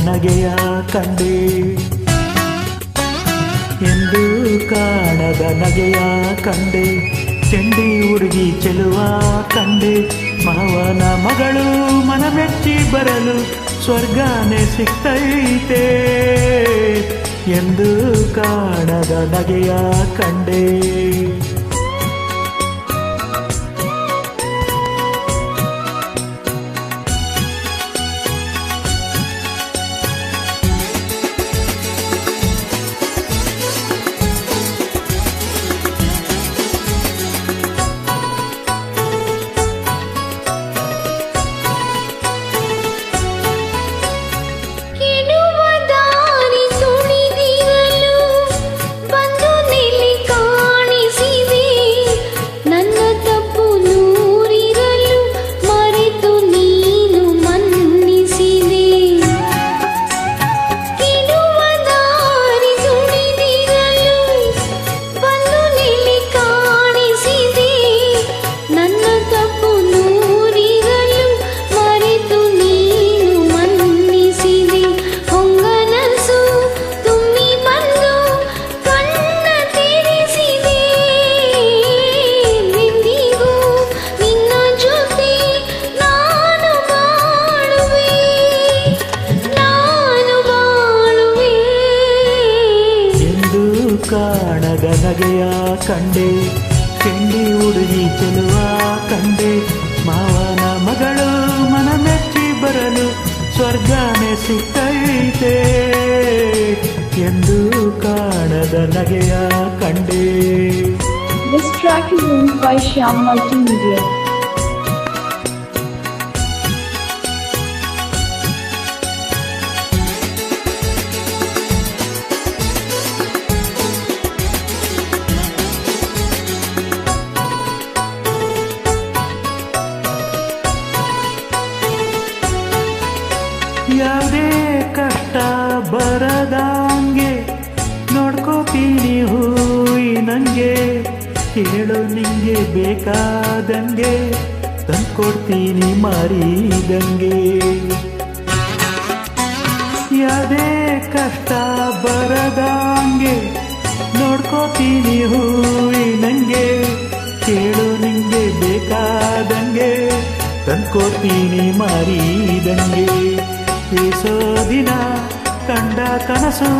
ನಗೆಯ ಕಂಡೆ ಎಂದು ಕಾಣದ ನಗೆಯ ಕಂಡೆ ಚೆಂಡಿ ಹುಡುಗಿ ಚೆಲುವ ಕಂಡೆ ಮಾವನ ಮಗಳು ಮನಮೆಚ್ಚಿ ಬರಲು ಸ್ವರ್ಗನೇ ಸಿಕ್ತೈತೆ ಎಂದು ಕಾಣದ ನಗೆಯ ಕಂಡೆ ಕಾಣದ ನಗೆಯ ಕಂಡೆ ಚೆಂಡಿ ಹುಡುಗಿ ಚೆಲುವ ಕಂಡೆ ಮಾವನ ಮಗಳು ಮನಮೆಚ್ಚಿ ಬರಲು ಸ್ವರ್ಗನೇ ಸಿಕ್ಕೈತೆ ಎಂದು ಕಾಣದ ನಗೆಯ ಕಂಡೆ. This track is owned by Shyam Multimedia. ಯಾವುದೇ ಕಷ್ಟ ಬರದಂಗೆ ನೋಡ್ಕೋತೀನಿ ಹೂಯಿ ನಂಗೆ ಕೇಳು ನಿಂಗೆ ಬೇಕಾದಂಗೆ ತಂದ್ಕೊಡ್ತೀನಿ ಮಾರಿದಂಗೆ ಯಾವುದೇ ಕಷ್ಟ ಬರದಂಗೆ ನೋಡ್ಕೋತೀನಿ ಹೂಯಿ ನಂಗೆ ಕೇಳು ನಿಂಗೆ ಬೇಕಾದಂಗೆ ತಂದ್ಕೊಡ್ತೀನಿ ಮಾರಿದಂಗೆ ಏಸೋ ದಿನ ಕಂಡ ಕನಸು